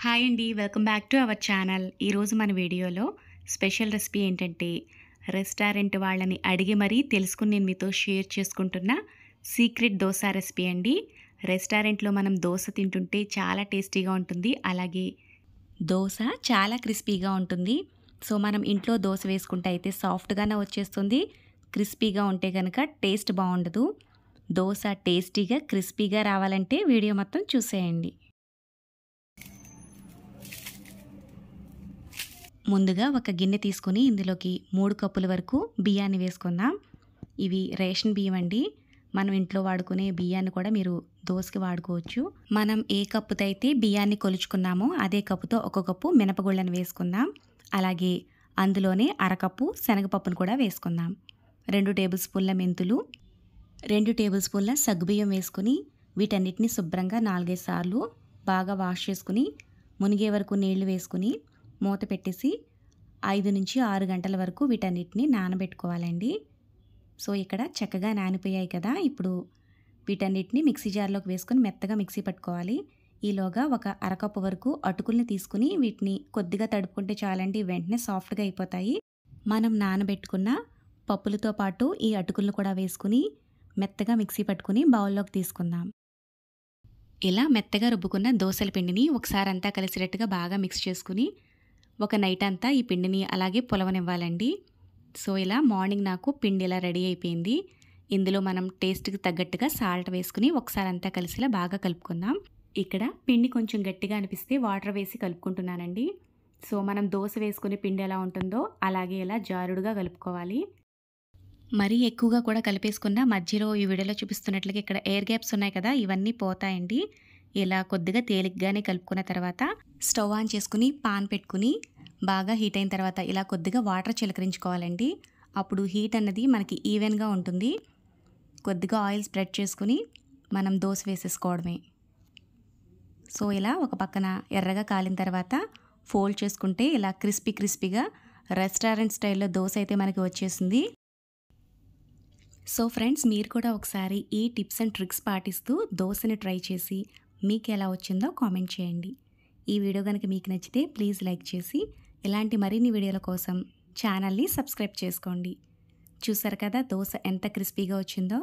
Hi అండి. Welcome back to our channel. ఈరోజు మన వీడియోలో స్పెషల్ రెసిపీ ఏంటంటే, రెస్టారెంట్ వాళ్ళని అడిగి మరీ తెలుసుకొని నేను మీతో షేర్ చేసుకుంటున్న సీక్రెట్ దోస రెసిపీ అండి. రెస్టారెంట్‌లో మనం దోస తింటుంటే చాలా టేస్టీగా ఉంటుంది. అలాగే దోస చాలా క్రిస్పీగా ఉంటుంది. సో, మనం ఇంట్లో దోస వేసుకుంటే అయితే సాఫ్ట్‌గానే వచ్చేస్తుంది. క్రిస్పీగా ఉంటే గనక టేస్ట్ బావుండదు. దోస టేస్టీగా, క్రిస్పీగా రావాలంటే వీడియో మొత్తం చూసేయండి. ముందుగా ఒక గిన్నె తీసుకొని ఇందులోకి 3 కప్పుల వరకు బియ్యాన్ని వేసుకుందాం. ఇవి రేషన్ బియ్యం అండి. మనం ఇంట్లో వాడుకునే బియ్యాన్ని కూడా మీరు దోసకి వాడుకోవచ్చు. మనం ఏ కప్పుతో అయితే బియ్యాన్ని కొలుచుకున్నామో అదే కప్పుతో ఒక కప్పు మినపగుళ్ళను వేసుకుందాం. అలాగే అందులోనే అరకప్పు శనగపప్పును కూడా వేసుకుందాం. 2 టేబుల్ స్పూన్ల మెంతులు, 2 టేబుల్ స్పూన్ల సగ్గుబియ్యం వేసుకుని వీటన్నిటిని శుభ్రంగా 4, 5 సార్లు బాగా వాష్ చేసుకుని మునిగే వరకు నీళ్లు వేసుకుని మూత పెట్టేసి 5 నుంచి 6 గంటల వరకు వీటన్నిటిని నానబెట్టుకోవాలండి. సో, ఇక్కడ చక్కగా నానిపోయాయి కదా! ఇప్పుడు వీటన్నిటిని మిక్సీ జార్లోకి వేసుకొని మెత్తగా మిక్సీ పట్టుకోవాలి. ఈలోగా ఒక అరకప్పు వరకు అటుకుల్ని తీసుకుని వీటిని కొద్దిగా తడుపుకుంటే చాలండి, వెంటనే సాఫ్ట్గా అయిపోతాయి. మనం నానబెట్టుకున్న పప్పులతో పాటు ఈ అటుకులను కూడా వేసుకుని మెత్తగా మిక్సీ పట్టుకుని బౌల్లోకి తీసుకుందాం. ఇలా మెత్తగా రుబ్బుకున్న దోసల పిండిని ఒకసారి అంతా కలిసేటట్టుగా బాగా మిక్స్ చేసుకుని ఒక నైట్ అంతా ఈ పిండిని అలాగే పులవనివ్వాలండి. సో, ఇలా మార్నింగ్ నాకు పిండి ఇలా రెడీ అయిపోయింది. ఇందులో మనం టేస్ట్కి తగ్గట్టుగా సాల్ట్ వేసుకుని ఒకసారి అంతా కలిసేలా బాగా కలుపుకుందాం. ఇక్కడ పిండి కొంచెం గట్టిగా అనిపిస్తే వాటర్ వేసి కలుపుకుంటున్నానండి. సో, మనం దోస వేసుకునే పిండి ఎలా ఉంటుందో అలాగే ఇలా జారుడుగా కలుపుకోవాలి. మరీ ఎక్కువగా కూడా కలిపేసుకున్న మధ్యలో ఈ వీడియోలో చూపిస్తున్నట్లుగా ఇక్కడ ఎయిర్ గ్యాప్స్ ఉన్నాయి కదా, ఇవన్నీ పోతాయండి. ఇలా కొద్దిగా తేలిగ్గానే కలుపుకున్న తర్వాత స్టవ్ ఆన్ చేసుకుని పాన్ పెట్టుకుని బాగా హీట్ అయిన తర్వాత ఇలా కొద్దిగా వాటర్ చిలకరించుకోవాలండి. అప్పుడు హీట్ అన్నది మనకి ఈవెన్గా ఉంటుంది. కొద్దిగా ఆయిల్ స్ప్రెడ్ చేసుకుని మనం దోస వేసేసుకోవడమే. సో, ఇలా ఒక పక్కన ఎర్రగా కాలిన తర్వాత ఫోల్డ్ చేసుకుంటే ఇలా క్రిస్పీగా రెస్టారెంట్ స్టైల్లో దోస అయితే మనకి వచ్చేసింది. సో ఫ్రెండ్స్, మీరు కూడా ఒకసారి ఈ టిప్స్ అండ్ ట్రిక్స్ పాటిస్తూ దోసని ట్రై చేసి మీకు ఎలా వచ్చిందో కామెంట్ చేయండి. ఈ వీడియో కనుక మీకు నచ్చితే ప్లీజ్ లైక్ చేసి ఇలాంటి మరిన్ని వీడియోల కోసం ఛానల్ని సబ్స్క్రైబ్ చేసుకోండి. చూసారు కదా దోస ఎంత క్రిస్పీగా వచ్చిందో.